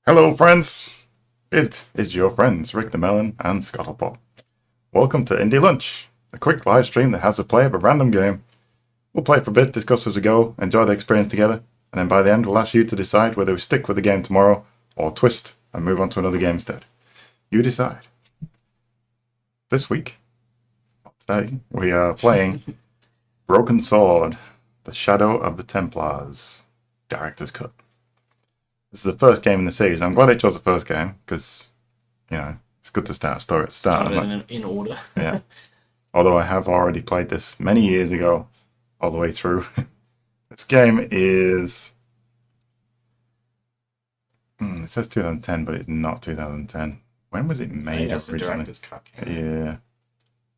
Hello, friends! It is your friends, Rick the Melon and Scuttlepop. Welcome to Indie Lunch, a quick live stream that has a play of a random game. We'll play for a bit, discuss as we go, enjoy the experience together, and then by the end we'll ask you to decide whether we stick with the game tomorrow or twist and move on to another game instead. You decide. This week, today, we are playing Broken Sword, The Shadow of the Templars, Director's Cut. This is the first game in the series. I'm glad I chose the first game because, you know, it's good to start a story at the start. In order. Yeah. Although I have already played this many years ago, all the way through. This game is... it says 2010, but it's not 2010. When was it made That's the originally? director's cut. Yeah.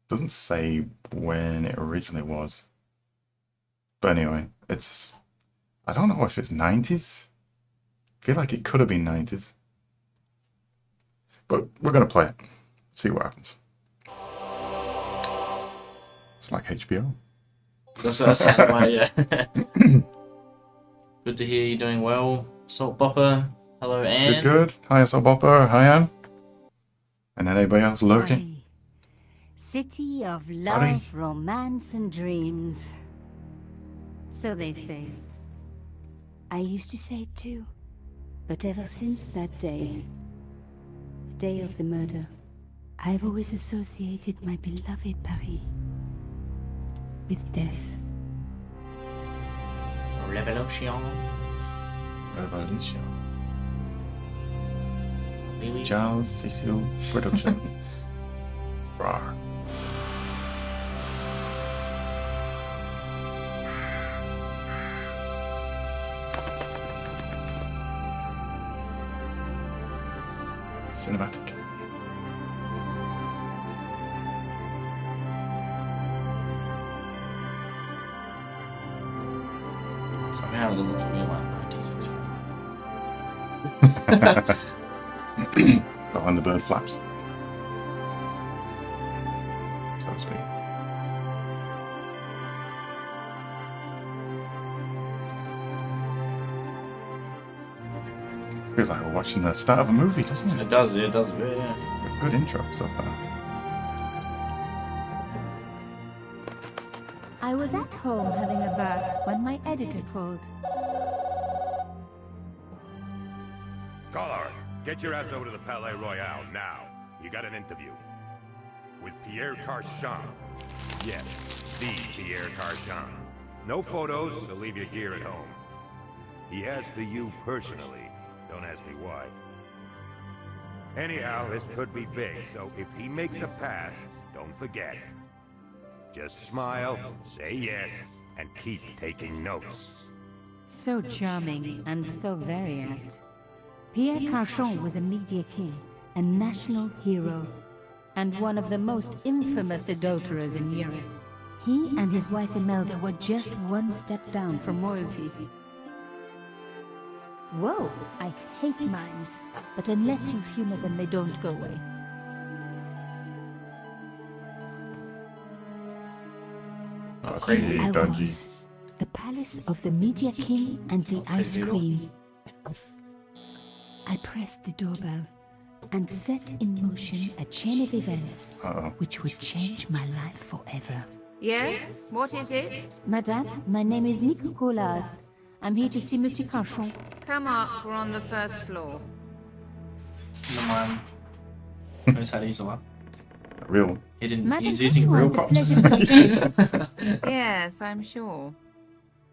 Doesn't say when it originally was. But anyway, it's... I don't know if it's 90s. I feel like it could have been 90s. But we're going to play it. See what happens. It's like HBO. That's sound right, yeah. Good to hear you doing well. Salt Bopper. Hello, Anne. Good. Hi, Sobopper. Hi, Anne. And then anybody else lurking? Hi. City of love, Howdy. romance, and dreams. So they say. I used to say it too. But ever since that day, the day of the murder, I've always associated my beloved Paris with death. Revolution. Revolution. Really? Charles Cecil Production. Rawr. Cinematic. Somehow it doesn't feel like 96. Behind the bird flaps. So to speak. Feels like we're watching the start of a movie, doesn't it? It does, yeah. Good intro so far. I was at home having a bath when my editor called. Collard, get your ass over to the Palais Royal now. You got an interview. With Pierre Carchon. Yes, the Pierre Carchon. No photos, so leave your gear at home. He asked for you personally. Don't ask me why. Anyhow, this could be big, so if he makes a pass, don't forget. Just smile, say yes, and keep taking notes. So charming and so very apt. Pierre Carchon was a media king, a national hero, and one of the most infamous adulterers in Europe. He and his wife Imelda were just one step down from royalty. Whoa, I hate mimes, but unless you humor them, they don't go away. Crazy, Here I dodgy. was, the palace of the media king and the ice queen. I pressed the doorbell and set in motion a chain of events which would change my life forever. Yes? What is it? Madame, my name is Nico Collard. I'm here to see Monsieur Carchon. Come up, we're on the first floor. The man knows how to use a lot. Real. He didn't. Madam He's using real Carchon, props. it's a pleasure to meet you. Yes, I'm sure.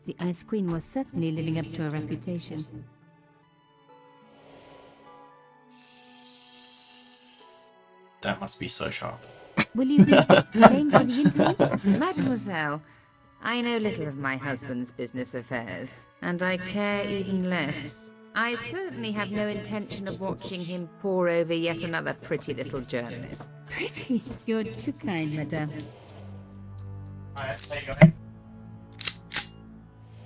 The Ice Queen was certainly living up to her reputation. That must be so sharp. Will you be staying for the interview? Mademoiselle, I know little of my husband's business affairs, and I care even less. I certainly have no intention of watching him pore over yet another pretty little journalist. Pretty. You're too kind, madame.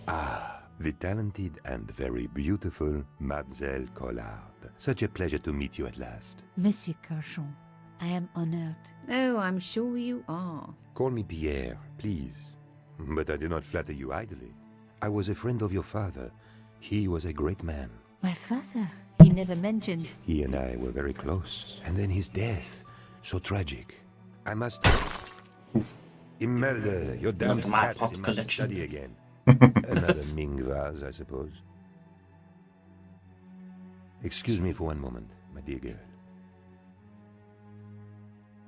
Ah, the talented and very beautiful Mademoiselle Collard. Such a pleasure to meet you at last. Monsieur Carchon, I am honored. Oh, I'm sure you are. Call me Pierre, please. But I do not flatter you idly. I was a friend of your father. He was a great man. My father? He never mentioned. He and I were very close. And then his death. So tragic. I must... Imelda, your damn Not my cat's pop in my collection. study again. Another Ming vase, I suppose. Excuse me for one moment, my dear girl.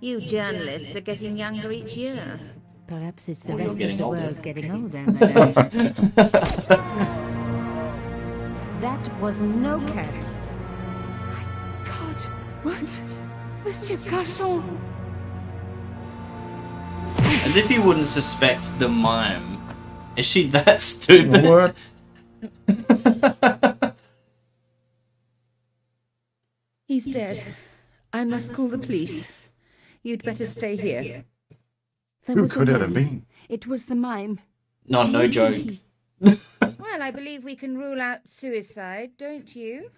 You journalists are getting younger each year. Perhaps it's the Or you're rest of getting the older. world getting older, madame. That was no cat. God, what? Monsieur Garçon! As if you wouldn't suspect the mime. Is she that stupid? What? He's dead. I must call the police. You'd better stay here. There Who was a could it have man. been? It was the mime. No, no joke. Well, I believe we can rule out suicide, don't you?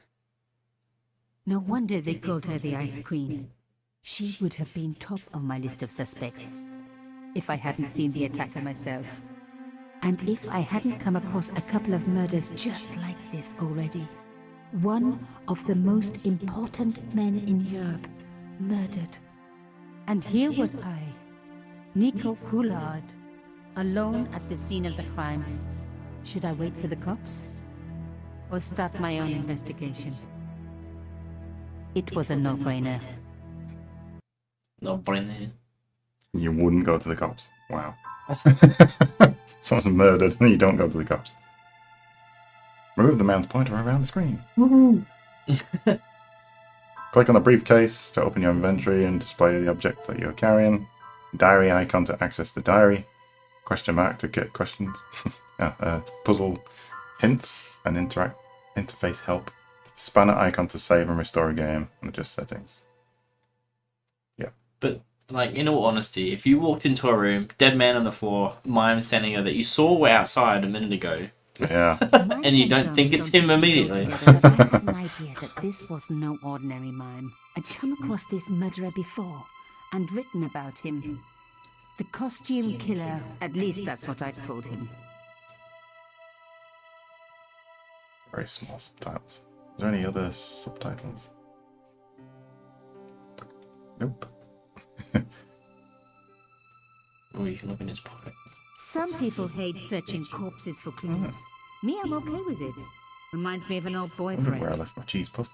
No wonder they called her the Ice Queen. She would have been top of my list of suspects if I hadn't seen the attacker myself. And if I hadn't come across a couple of murders just like this already. One of the most important men in Europe murdered. And here was I, Nico Collard, alone at the scene of the crime. Should I wait for the cops? Or start my own investigation? It was a no-brainer. No brain. You wouldn't go to the cops. Wow. Someone's murdered and you don't go to the cops. Move the mouse pointer around the screen. Woohoo! Click on the briefcase to open your inventory and display the objects that you're carrying. Diary icon to access the diary. Question mark to get questions. Puzzle hints and interface help. Spanner icon to save and restore a game. And adjust settings. Yeah. But, like, in all honesty, if you walked into a room, dead man on the floor, mime standing there that you saw were outside a minute ago, Yeah. and you don't think it's him immediately. I had an idea that this was no ordinary mime. I'd come across this murderer before and written about him. The costume killer, at least that's what I'd called him. Very small subtitles. Is there any other subtitles? Nope. Oh, you can look in his pocket. Some people hate searching corpses for clues. Me, I'm okay with it. Reminds me of an old I wonder where I boyfriend. left my cheese puff.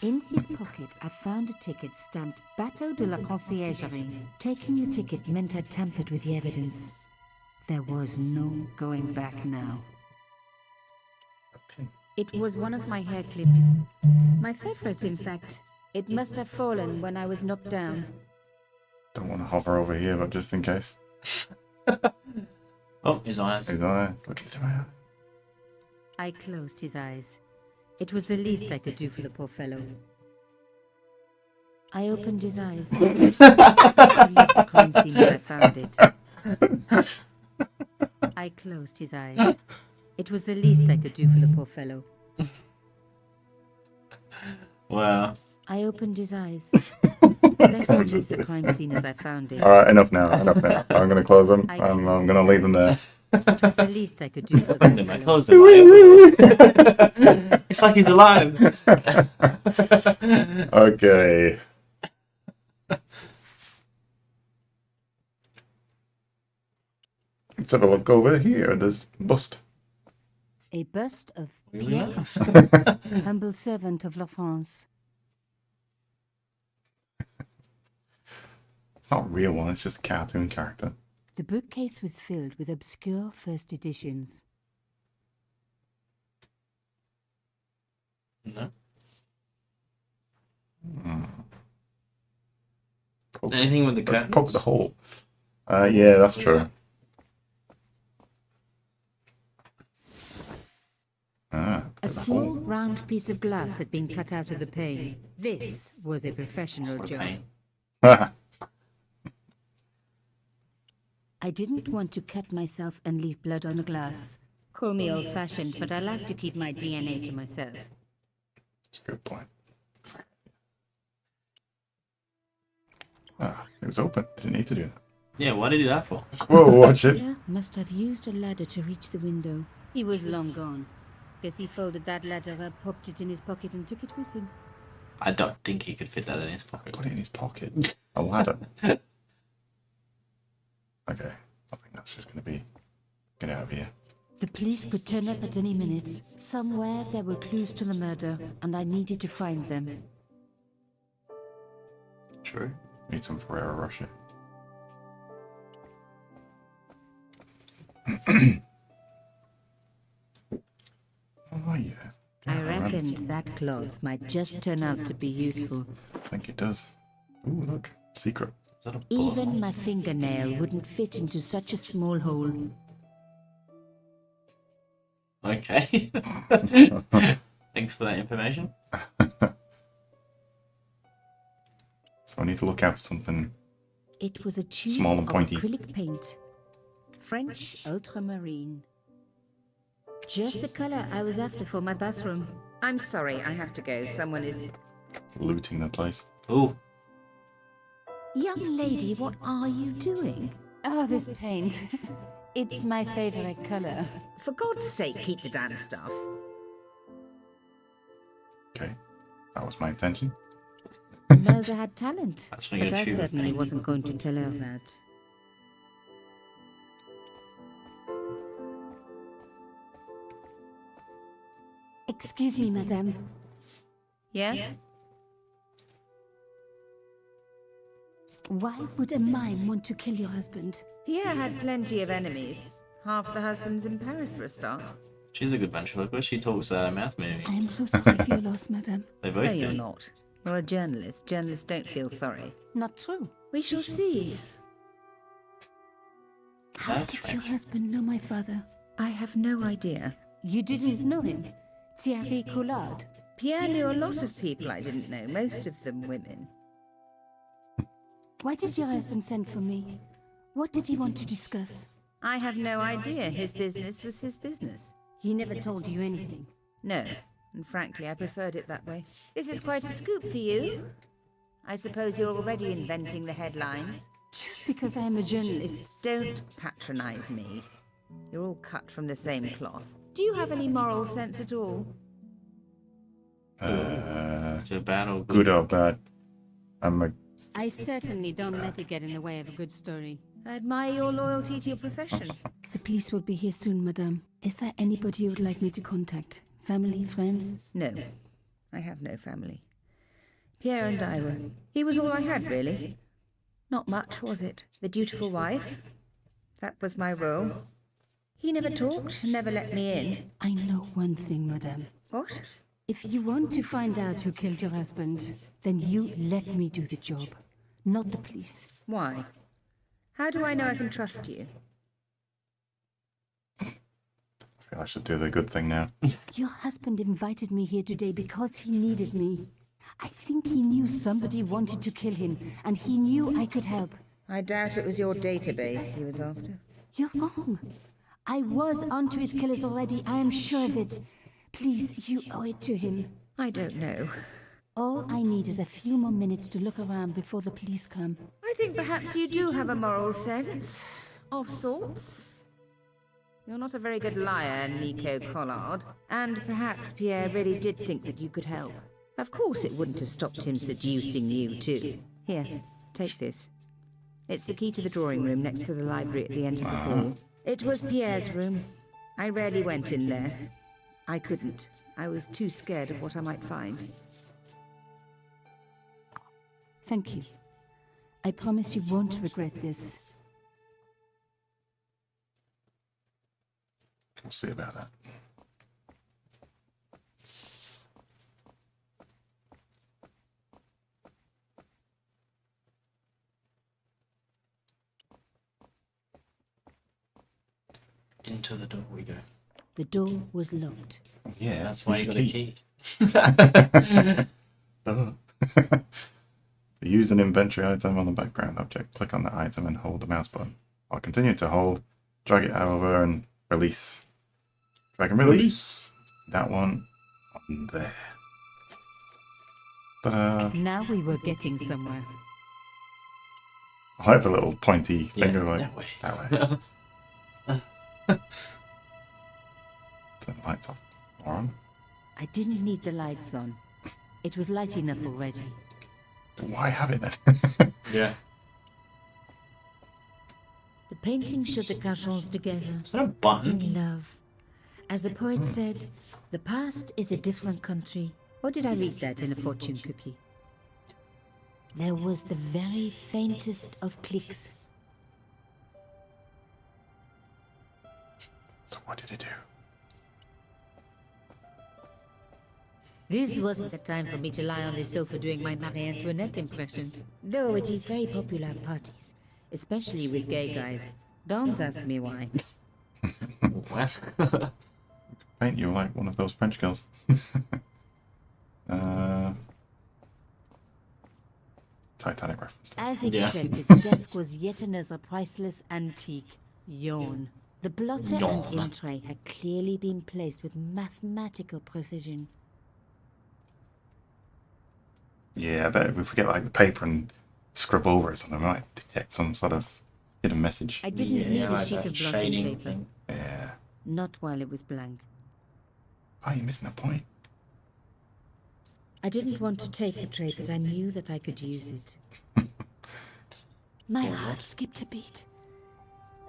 In his pocket, I found a ticket stamped Bateau de la Conciergerie. Taking the ticket meant I'd tampered with the evidence. There was no going back now. Okay. It was one of my hair clips. My favorite, in fact. It must have fallen when I was knocked down. Don't want to hover over here, but just in case. Oh, his eyes. His eye. Look into my eye. I closed his eyes. It was the least I could do for the poor fellow. I opened his eyes. I left the crime scene as I found it. I closed his eyes. It was the least I could do for the poor fellow. Wow. I opened his eyes. Best to leave the crime scene as I found it. Alright, enough now. I'm going to close them. I I'm closed going to his leave them there. eyes. It was the least I could do for the Then poor I fellow. closed him. It's like he's alive. Okay. Let's have a look over here. There's bust. A bust of Really? Pierre Cauchon, humble servant of La France. It's not a real one. It's just a cartoon character. The bookcase was filled with obscure first editions. No. Poke, Anything with the let's curtains? poke the hole. Yeah, that's true. Ah, A the small hole. round piece of glass had been cut out of the pane. This was a professional What a job. pain. I didn't want to cut myself and leave blood on the glass. Call me old-fashioned, but I like to keep my DNA to myself. That's a good point. Ah, it was open. Didn't need to do that. Yeah, why did he do that for? Whoa, watch it. Pierre must have used a ladder to reach the window. He was long gone. Guess he folded that letter up, popped it in his pocket, and took it with him. I don't think he could fit that in his pocket. Put it in his pocket. A ladder. Okay. I think that's just going to be... Get out of here. The police could turn up at any minute. Somewhere there were clues to the murder, and I needed to find them. True. Need some Ferrero Rocher. Oh, yeah. I reckoned that cloth might just turn out to be useful. I think it does. Ooh, look. Secret. Is that a Even my fingernail wouldn't fit into such a small hole. Okay. Thanks for that information. So I need to look out for something. It was a tube Small and of pointy. acrylic paint. French ultramarine. Just the color I was after for my bathroom. I'm sorry, I have to go. Someone is... Looting the place. Ooh. Young lady, what are you doing? Oh, this paint. It's my favorite color. For God's sake, keep the damn stuff. Okay. That was my intention. Melda had talent, That's when but you're I choosing. certainly wasn't going to tell her that. Excuse me, madame. Yes? Why would a mime want to kill your husband? Pierre had plenty of enemies. Half the husbands in Paris for a start. She's a good ventriloquist. She talks out her mouth, maybe. I am so sorry for your loss, madame. They No, both you're do. not. You're a journalist. Journalists don't feel sorry. Not true. We shall see. How That's did your right. husband know my father? I have no idea. You didn't know him? Thierry Collard. Pierre knew a lot of people I didn't know, most of them women. Why did your husband send for me? What did he want to discuss? I have no idea. His business was his business. He never told you anything. No, and frankly, I preferred it that way. This is quite a scoop for you. I suppose you're already inventing the headlines. Just because I am a journalist. Don't patronize me. You're all cut from the same cloth. Do you have any moral sense at all? Is it bad or good? Good or bad? I'm a... I certainly don't let it get in the way of a good story. I admire your loyalty to your profession. The police will be here soon, madame. Is there anybody you would like me to contact? Family, friends? No, I have no family. Pierre and I were... He was all I had, really. Not much, was it? The dutiful wife. That was my role. He never talked, never let me in. I know one thing, madame. What? If you want to find out who killed your husband, then you let me do the job, not the police. Why? How do I know I can trust you? I feel I should do the good thing now. Your husband invited me here today because he needed me. I think he knew somebody wanted to kill him, and he knew I could help. I doubt it was your database he was after. You're wrong. I was onto his killers already, I am sure of it. Please, you owe it to him. I don't know. All I need is a few more minutes to look around before the police come. I think perhaps you do have a moral sense. Of sorts. You're not a very good liar, Nico Collard. And perhaps Pierre really did think that you could help. Of course it wouldn't have stopped him seducing you, too. Here, take this. It's the key to the drawing room next to the library at the end of the hall. It was Pierre's room. I rarely went in there. I couldn't. I was too scared of what I might find. Thank you. I promise you won't regret this. We'll see about that. Into the door we go. The door was locked. Yeah, That's why you got a key. Duh. To use an inventory item on the background object, click on the item and hold the mouse button. While continuing to hold, drag it over and release. Drag and release. That one on there. Ta-da. Now we were getting somewhere. I like the little pointy Yeah, finger, like that way. that way. Turn the lights off. On. I didn't need the lights on. It was light enough already. Why have it then? Yeah. The painting showed the Cachons together. Is that a button? In love. As the poet said, the past is a different country. Or did I read that in a fortune cookie? There was the very faintest of clicks. So what did it do? This wasn't the time for me to lie on the sofa doing my Marie Antoinette impression. Though it is very popular at parties, especially with gay guys. Don't ask me why. What? Paint you like one of those French girls. Titanic reference. As Yeah. expected, the desk was yet another priceless antique. Yawn. The blotter Yawn. and ink tray had clearly been placed with mathematical precision. Yeah, I bet if we forget like the paper and scrub over it, something we might detect some sort of hidden message. I didn't need a like sheet that of blotting shading paper. thing. Yeah. Not while it was blank. Oh, you're missing the point. I didn't want to take the tray, but I knew that I could use it. My heart skipped a beat.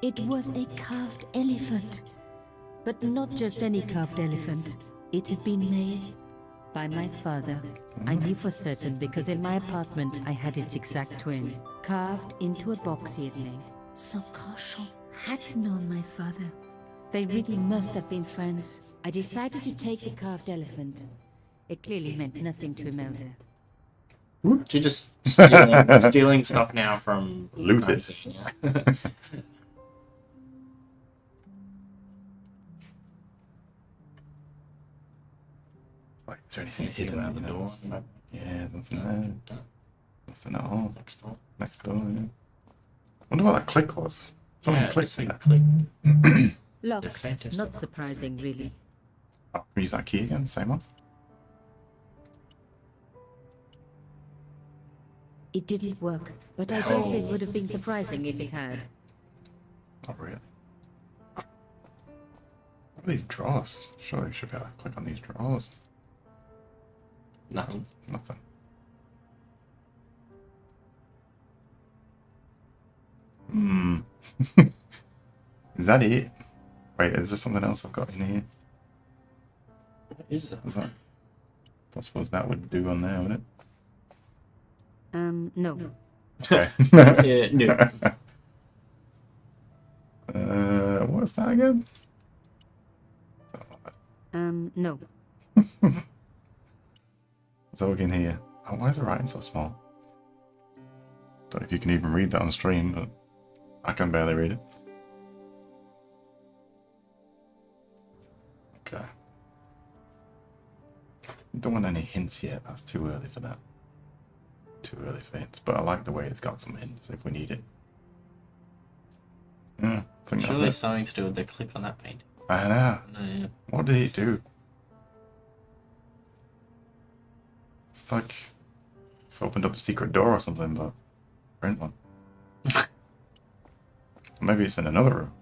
It was a carved elephant. But not just any carved elephant. It had been made by my father. I knew for certain because in my apartment I had its exact twin, carved into a box he had made. So Cauchon had known my father. They really must have been friends. I decided to take the carved elephant. It clearly meant nothing to Imelda. You're just stealing stuff now from Loot it. magazine, yeah. Like, is there anything Hidden here? out the You door. know? Yeah, nothing there. Nothing at all. Next door. Next door, yeah. Wonder what that click was. Something Yeah, clicked it's like there. click. Locked. The faintest Not of- surprising, really. Oh, can we use that key again? Same one? It didn't work, but I guess it would have been surprising if it had. Not really. What are these drawers? Surely you should be able to click on these drawers. Nothing. Nothing. Hmm. Is that it? Wait, is there something else I've got in here? What is that? Is that? I suppose that would do on there, wouldn't No. it? Okay. Yeah, no. What's that again? No. So we can hear. Oh, why is the writing so small? Don't know if you can even read that on stream, but I can barely read it. Okay. Don't want any hints yet. That's too early for that. Too early for hints. But I like the way it's got some hints if we need it. Yeah, I think Surely that's it. something to do with the click on that painting. I know. No, yeah. What did he do? It's like it's opened up a secret door or something, but print one. Maybe it's in another room.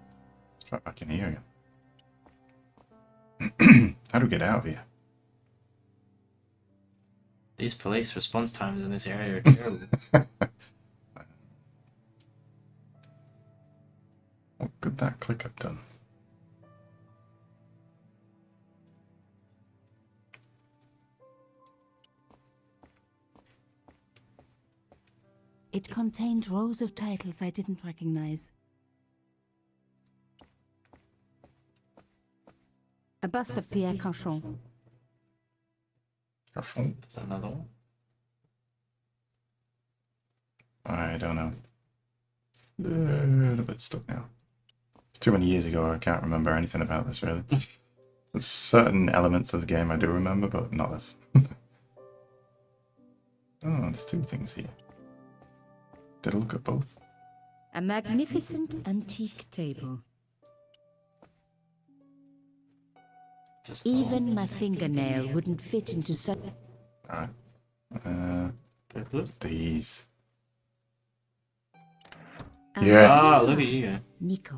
Let's try back in here again. How do we get out of here? These police response times in this area are terrible. What could that click have done? It contained rows of titles I didn't recognize. A bust of Pierre Cauchon. Cauchon? Is that another one? I don't know. A little bit stuck now. It's too many years ago. I can't remember anything about this really. There's certain elements of the game I do remember, but not this. Oh, there's two things here. Did I look at both? A magnificent antique table. Just Even my fingernail wouldn't fit into such... Alright. Look. These. Ah, Yes. Ah, look at you. Nico,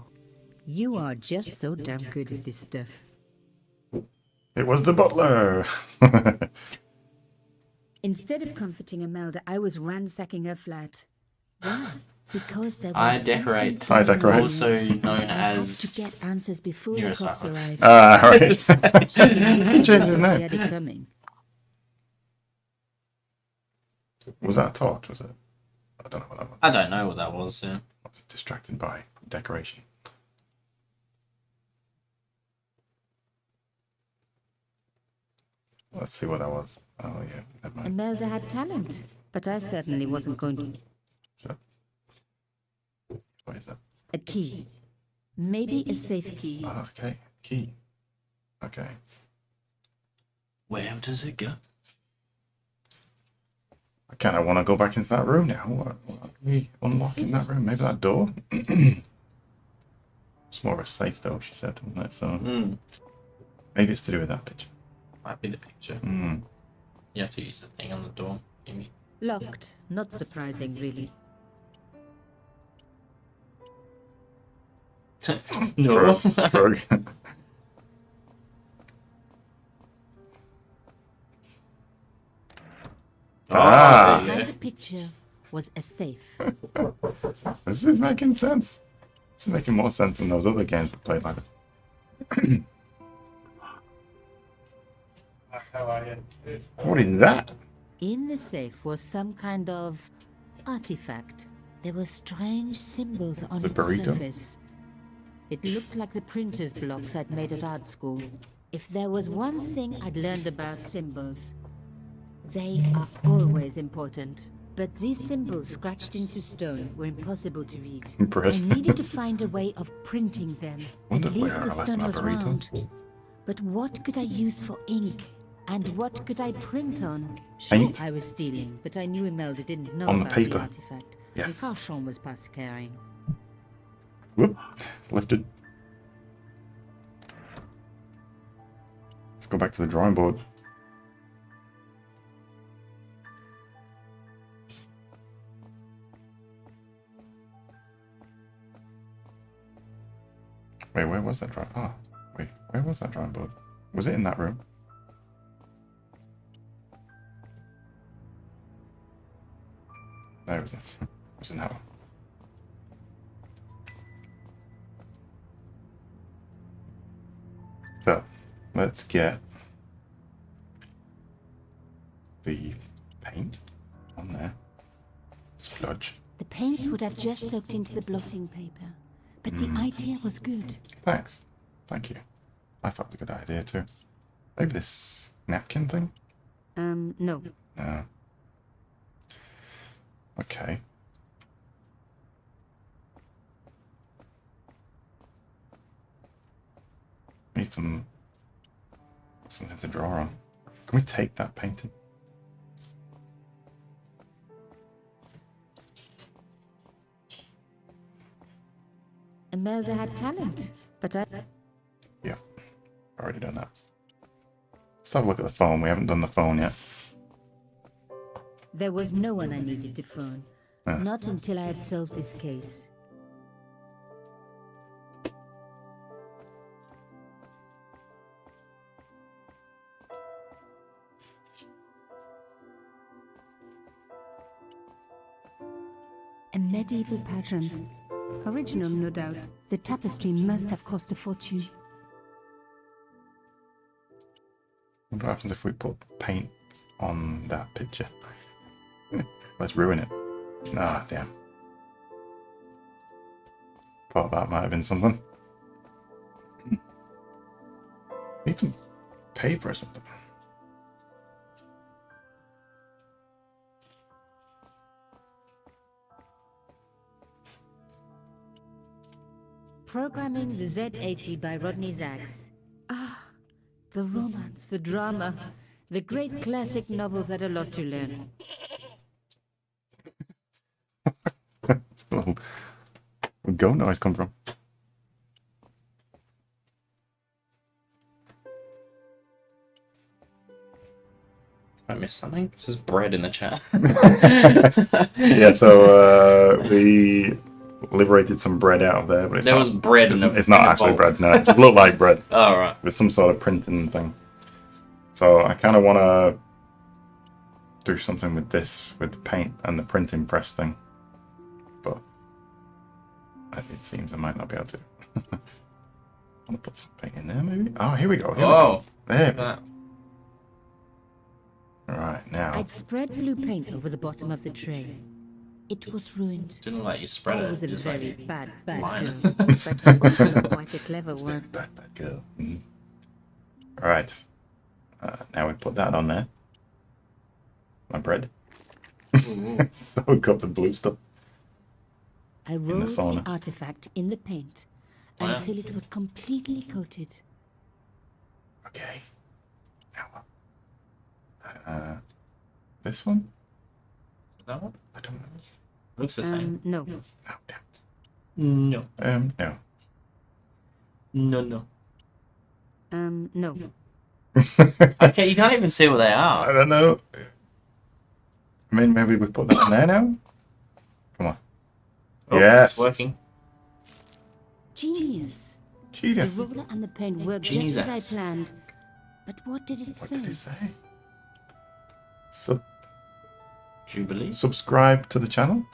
you are just so damn good at this stuff. It was the butler. Instead of comforting Imelda, I was ransacking her flat. Why? Because there was I decorate. I decorate. Also known I had to as get answers before the cops Neuropsycho. arrived. Ah, right. He changed his She name. had it coming. Was that a torch? Was it? I don't know what that was. I don't know what that was. Yeah. I was distracted by decoration. Let's see what that was. Oh yeah, never mind. Imelda had talent, but I certainly wasn't going to. Sure. What is that? A key. Maybe a safe key. Oh, that's okay. Key. Okay. Where does it go? I kind of want to go back into that room now. What are we unlocking that room? Maybe that door? It's more of a safe though, she said, wasn't it? So maybe it's to do with that picture. Might be the picture. Mm. You have to use the thing on the door. Maybe. Locked. Not surprising, really. No. Shrug. Ah. there you Behind go. the picture was a safe. This is making sense. This is making more sense than those other games we played like this. That's how I ended it. What is that? In the safe was some kind of artifact. There were strange symbols on It's a its burrito? surface. It looked like the printer's blocks I'd made at art school. If there was one thing I'd learned about symbols, they are always important. But these symbols scratched into stone were impossible to read. I Impressed. needed to find a way of printing them. Wonder At least where the I left stone my was burrito. round. But what could I use for ink? And what could I print on? Paint? Sure, I was stealing, but I knew Imelda didn't know On the about paper. the artifact. Yes. And Carchon was past caring. Whoop. Lifted. Let's go back to the drawing board. Wait, where was that drawing? Oh, wait, where was that drawing board? Was it in that room? There it was. It was in that one. So, let's get the paint on there. Splodge. The paint would have just soaked into the blotting paper. But the idea was good. Thanks. Thank you. I thought it was a good idea too. Maybe this napkin thing? No. No. Okay. Need something to draw on. Can we take that painting? Imelda had talent, but I... Yeah. Already done that. Let's have a look at the phone. We haven't done the phone yet. There was no one I needed to phone. Ah. Not until I had solved this case. A medieval pageant. Original, no doubt. The tapestry must have cost a fortune. What happens if we put paint on that picture? Let's ruin it. Ah, damn. Thought that might have been something. Need some paper or something. Programming the Z80 by Rodney Zacks. Ah, the romance, the drama, the great classic novels had a lot to learn. Where'd go noise come from? I missed something. It says bread in the chat. Yeah, so we liberated some bread out of there, but it's There not, was bread in the it's not in the actually bowl. bread. No, it just looked like bread Oh, right. with some sort of printing thing. So I kind of want to do something with this, with the paint and the printing press thing. But it seems I might not be able to. I'm going to put some paint in there, maybe? Oh, here we go. Here we go. There. Right, now. I'd spread blue paint over the bottom of the tray. It was ruined. Didn't let you spread I it. was a just very like, bad line girl, but I was quite a clever one. Bad girl. Right. Now we put that on there. My bread. So we got the blue stuff. I rolled the sauna. artifact in the paint until it was completely coated. Okay. Now what? This one? That one? I don't know. Looks the same. No. Oh, damn. No. No. No. No. Okay, you can't even see what they I are. don't know. I mean, maybe we put that in there now? Come on. Oh, Yes. It's working. Genius. Genius. The roller and the paint worked Genius. just as I planned. But what did it What say? did it say? Jubilee? Subscribe to the channel?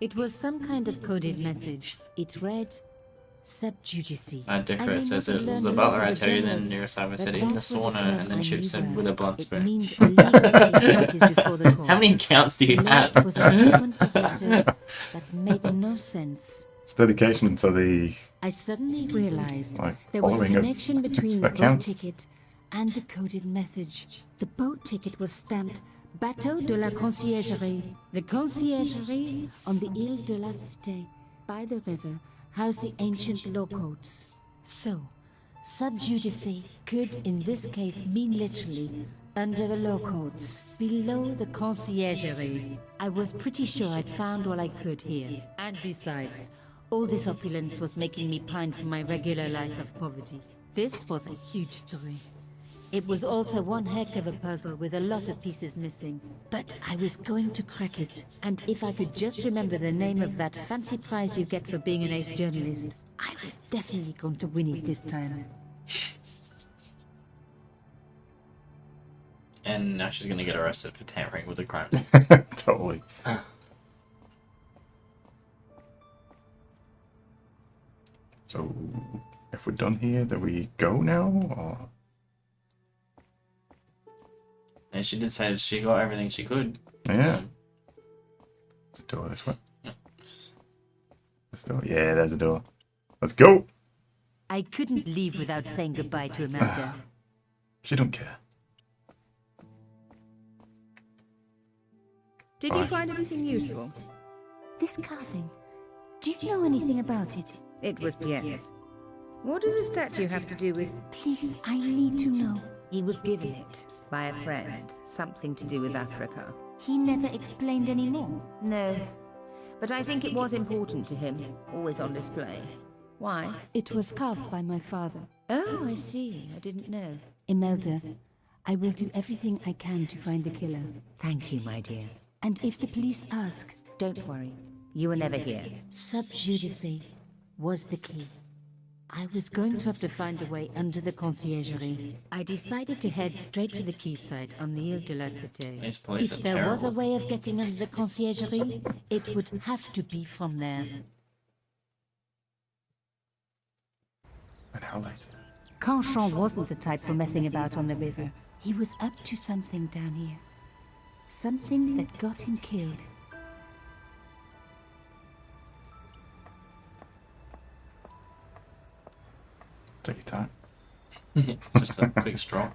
It was some kind of coded message. It read, sub judice. Decorate says it was the butler I tell you, then Neurocyber said in the sauna, and then Chip said with a blunt spoon. Means a legal case is before the court. How many accounts do you Below have? was a sequence of letters that made no sense. It's dedication to the I suddenly realized like there was a following of connection between the boat accounts. ticket and the coded message. The boat ticket was stamped Bateau de la Conciergerie. The Conciergerie on the Ile de la Cité, by the river, housed the ancient law codes. So, sub judice could in this case mean literally under the law codes, below the Conciergerie. I was pretty sure I'd found all I could here. And besides, all this opulence was making me pine for my regular life of poverty. This was a huge story. It was also one heck of a puzzle with a lot of pieces missing. But I was going to crack it. And if I could just remember the name of that fancy prize you get for being an ace journalist, I was definitely going to win it this time. And now she's gonna get arrested for tampering with the crime. Totally. So, if we're done here, do we go now? Or? And she did say that she got everything she could. Yeah. There's a door this way. Yeah. There's a door. Yeah, there's a door. Let's go! I couldn't leave without saying goodbye to Imelda. She don't care. Did you find anything useful? This carving, do you know anything about it? It was Pierre's. What does the statue have to do with... Please, I need to know. He was given it by a friend. Something to do with Africa. He never explained any more. No. But I think it was important to him. Always on display. Why? It was carved by my father. Oh, I see. I didn't know. Imelda, I will do everything I can to find the killer. Thank you, my dear. And if the police ask, Don't worry. You were never here. sub judice was the key. I was going to have to find a way under the conciergerie. I decided to head straight for the quayside on the Ile de la Cité. These police If are there was a terrible. way of getting under the conciergerie, it would have to be from there. An hour later. Canchon wasn't the type for messing about on the river. He was up to something down here. Something that got him killed. Take your time. Just a quick stroll.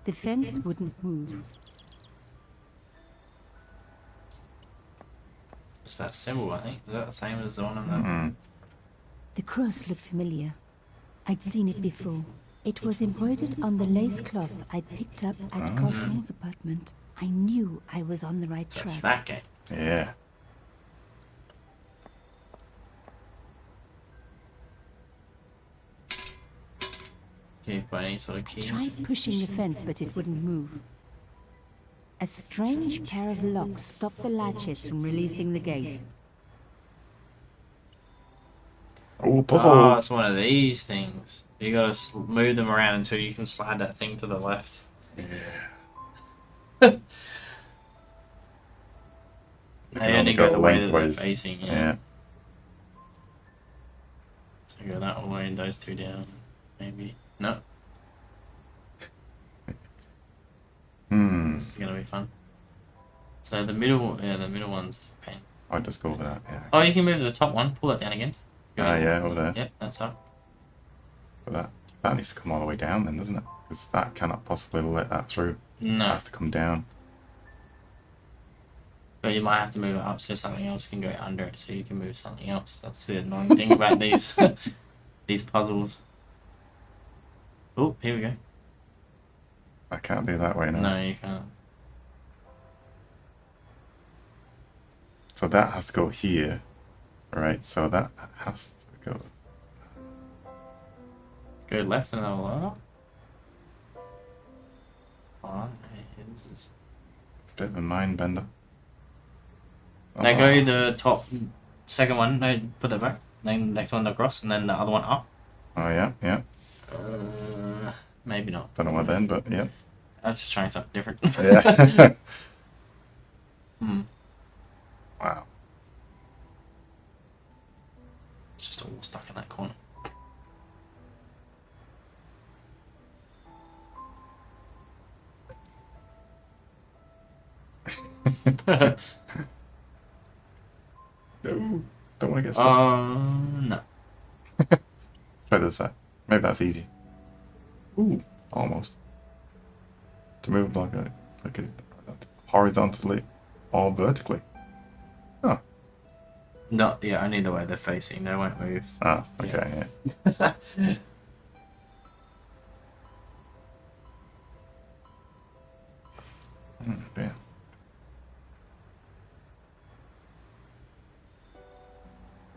The fence wouldn't move. It's that symbol, I think. Is that the same as the one on the... The cross looked familiar. I'd seen it before. It was embroidered on the lace cloth I'd picked up at Canchon's apartment. I knew I was on the right That's track. that game. Yeah. Can you put any sort of keys? Tried pushing the fence, but it wouldn't move. A strange pair of locks stopped the latches from releasing the gate. Oh, Oh, puzzles! it's one of these things. You gotta move them around until you can slide that thing to the left. Yeah. They only go the way that they're lengthways. facing, yeah. So go that way and those two down, maybe. No. Hmm. This is gonna be fun. So the middle, the middle one's the pain. I'll just go over that, yeah. Oh, you can move to the top one, pull that down again. Ah, yeah, over there. Yep, that's up. But that needs to come all the way down then, doesn't it? Because that cannot possibly let that through. It No, has to come down. but you might have to move it up so something else can go under it, so you can move something else. That's the annoying thing about these these puzzles. Oh, here we go. I can't do that way now. No, you can't. So that has to go here. Right, so that has to go. Go left and then lower. Oh, this is... It's a bit of a mind bender. Now go the top, second one, no, put that back. Then the next one across, and then the other one up. Oh, yeah, yeah. Maybe not. Don't know what then, but yeah. I was just trying something different. Yeah. Wow. It's just all stuck in that corner. No, don't want to get stuck. No. Let's try this side. Maybe that's easy. Ooh, almost. To move a block, click it horizontally or vertically. Oh. No, yeah, only the way they're facing. They won't move. Ah, okay, yeah. Yeah.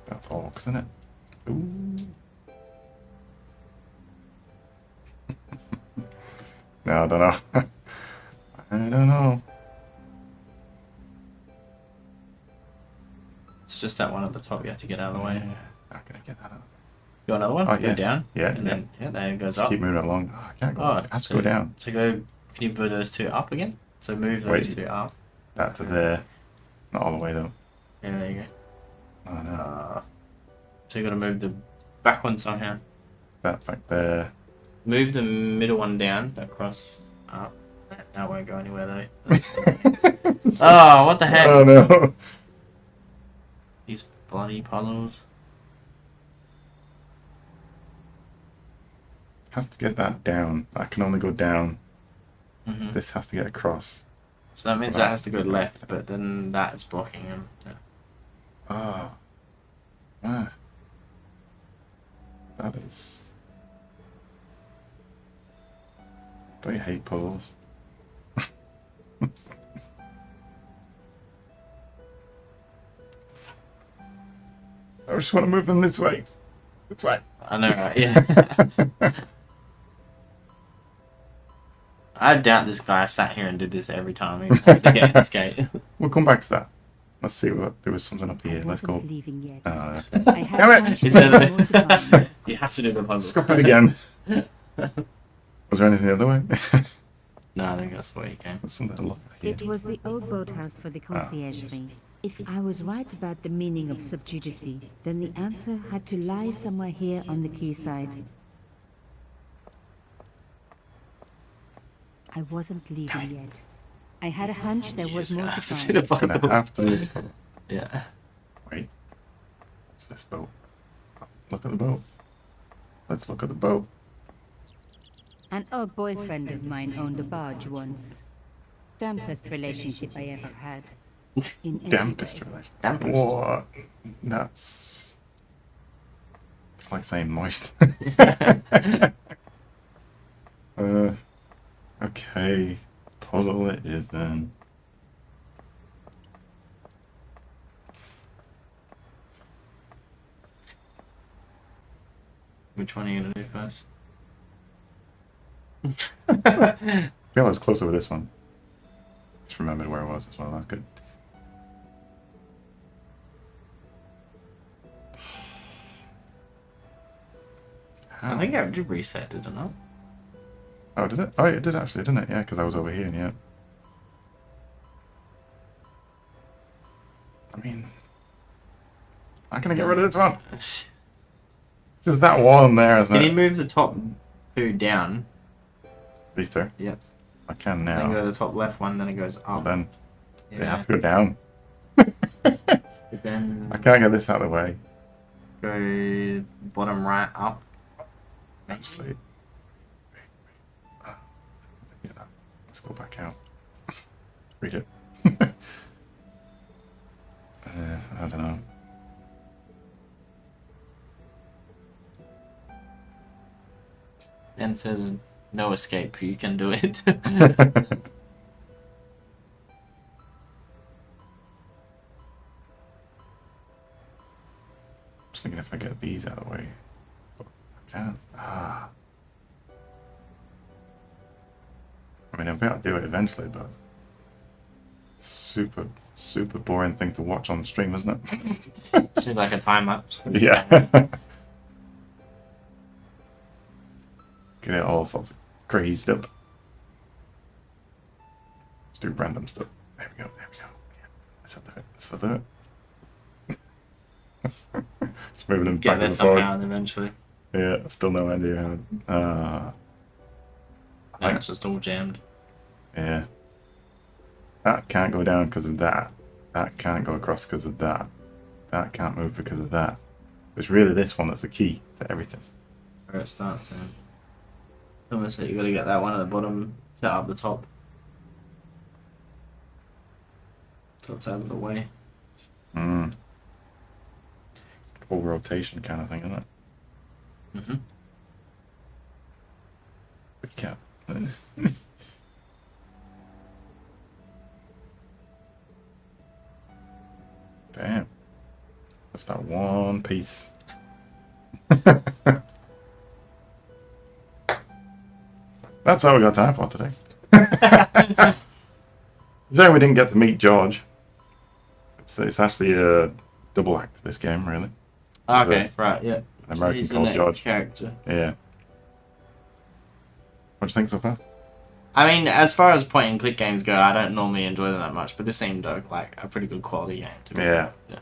That's orcs, isn't it? Ooh. No, I don't know. I don't know. It's just that one at the top you have to get out of the way. Yeah. How can I get that out? You want another one? Oh, Go yeah. down. Yeah, And then, there it goes Just up. keep moving it along. Oh, I can't go. Oh, It has to so- go down. So go, can you put those two up again? So move those Wait. two up. That to there. Not all the way though. Yeah, there you go. Oh no. So you gotta move the back one somehow. That back there. Move the middle one down, across, up. That won't go anywhere though. Oh, what the heck? Oh no. These bloody puzzles. Has to get that down. That can only go down. Hmm. This has to get across. So that means that has to go left, but then that is blocking him. Yeah. Ah. Ah. That is. Do you hate puzzles? I just want to move them this way. This way. I know, right? Yeah. I doubt this guy sat here and did this every time he was to get this gate. We'll come back to that. Let's see what there was something up here. I Let's go. wasn't leaving yet. Uh, I had Damn it! lunch He said and more to come. You have to do the puzzle. Stop it again. Was there anything the other way? No, I think that's the way he came. There's something to look at here. It was the old boathouse for the conciergerie. If I was right about the meaning of subjudice, then the answer had to lie somewhere here on the quayside. I wasn't leaving yet. I had a hunch there was Just more to have to do the find. Gonna puzzle. have to. Yeah. Wait. It's this boat. Look at the boat. Let's look at the boat. An old boyfriend of mine owned a barge once. Dampest relationship I ever had. In every Dampest way. relation. Dampest. What? That's. It's like saying moist. Okay. Puzzle it is then. Which one are you gonna do first? I feel I was closer with this one. just remembered where I was as well. That's good. I think I did reset, did I not? Oh, did it? Oh, it did actually, didn't it? Yeah, because I was over here, yeah. I mean, I'm going to get rid of this one. It's just that one there, isn't it? Can you move the top two down? These two? Yep. I can Then now. go to the top left one, then it goes up. Then Yeah. they have to go down. Then I can't get this out of the way. go bottom right up. Actually. Yeah, let's go back out. Read it. I don't know. And says no escape. You can do it. Just thinking if I get these out of the way. But I can't. Ah. I mean, I'll be able to do it eventually, but super, super boring thing to watch on stream, isn't it? It's like a time lapse. Yeah. Get it all sorts of crazy up. Let's do random stuff. There we go, there we go. Yeah. Let's do it. Just moving them Get back there and forward. somehow eventually. Yeah, still no idea how. Now it's just all jammed. Yeah. That can't go down because of that. That can't go across because of that. That can't move because of that. It's really this one that's the key to everything. Where it starts, yeah. Almost like you gotta get that one at the bottom, set up the top. So it's out of the way. Mm. Full rotation kind of thing, isn't it? Mm-hmm. But yeah. Damn. That's that one piece. That's all we got time for today. Shame we didn't get to meet George. It's actually a double act, this game, really. Okay, right, yeah. An American He's the called next George. character. Yeah. What do you think so far? I mean, as far as point and click games go, I don't normally enjoy them that much, but this seemed like a pretty good quality game to me. Yeah. Yeah.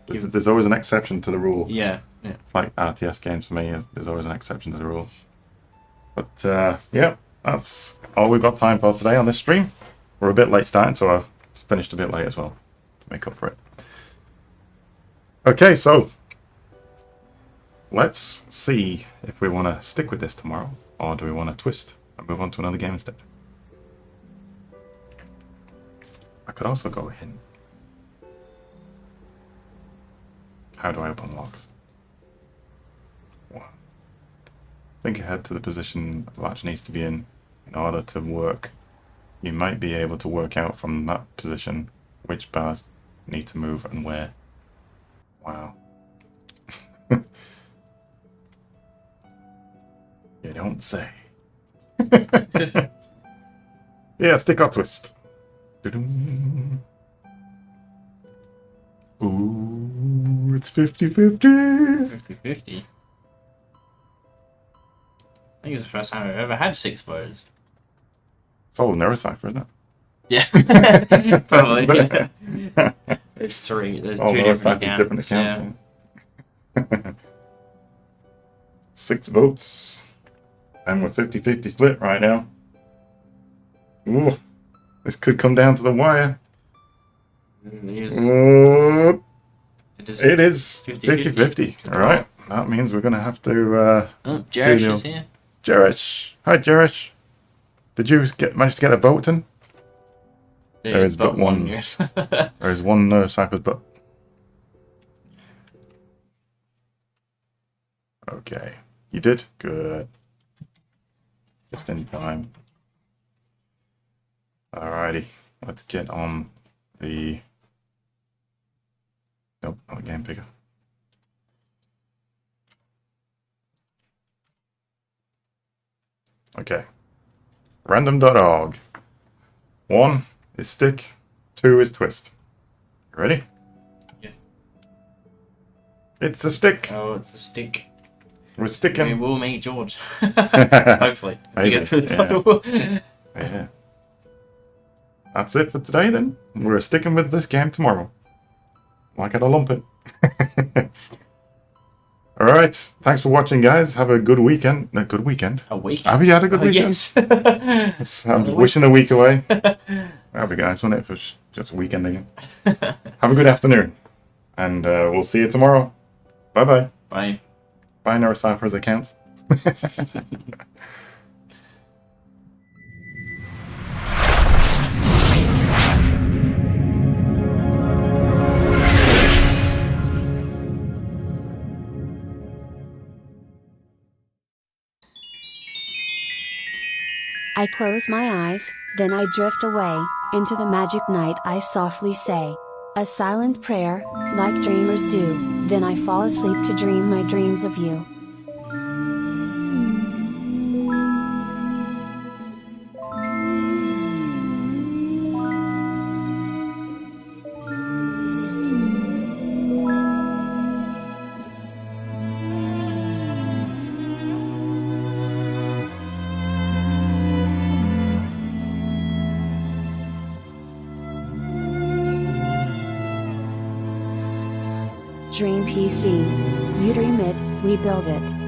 There's always an exception to the rule. Yeah. Yeah. It's like RTS games for me, there's always an exception to the rule. But yeah, that's all we've got time for today on this stream. We're a bit late starting, so I've finished a bit late as well to make up for it. Okay, so let's see if we want to stick with this tomorrow, or do we want to twist and move on to another game instead? I could also go in. How do I open locks? Think ahead to the position the latch needs to be in order to work. You might be able to work out from that position which bars need to move and where. Wow. You don't say. Yeah, stick or twist. Doo-doo. Ooh, it's 50-50. 50-50. I think it's the first time I've ever had 6 voters. It's all the Neurocipher, isn't it? Yeah. Probably. Yeah. There's 3. There's All 2 different Neurocipher's accounts. different accounts. 6 votes. And we're 50-50 split right now. Ooh. This could come down to the wire. Ooh. It is 50-50. Alright. That means we're going to have to... Oh, Jerish is here. Jerish. Hi, Jerish. Did you manage to get a vote in? There is but one. Yes. There is one Neurocipher's but. Okay. You did? Good. Just in time. Alrighty. Let's get on the... Nope, not a game picker. Okay. Random.org. 1 is stick, 2 is twist. Ready? Yeah. It's a stick. Oh, it's a stick. We're We sticking. will meet George. Hopefully. If we Maybe, get through the yeah. puzzle. Yeah. That's it for today then. We're sticking with this game tomorrow. Like it or lump it. Alright, thanks for watching, guys. Have a good weekend. A good weekend. A week? Have you had a good weekend? Yes. I'm wishing a week away. That'll be nice, wouldn't it, for just a weekend again. Have a good afternoon. And we'll see you tomorrow. Bye-bye. Bye. Bye, Neurocypher's accounts. I close my eyes, then I drift away, into the magic night I softly say. A silent prayer, like dreamers do, then I fall asleep to dream my dreams of you. Dream PC. You dream it, we build it.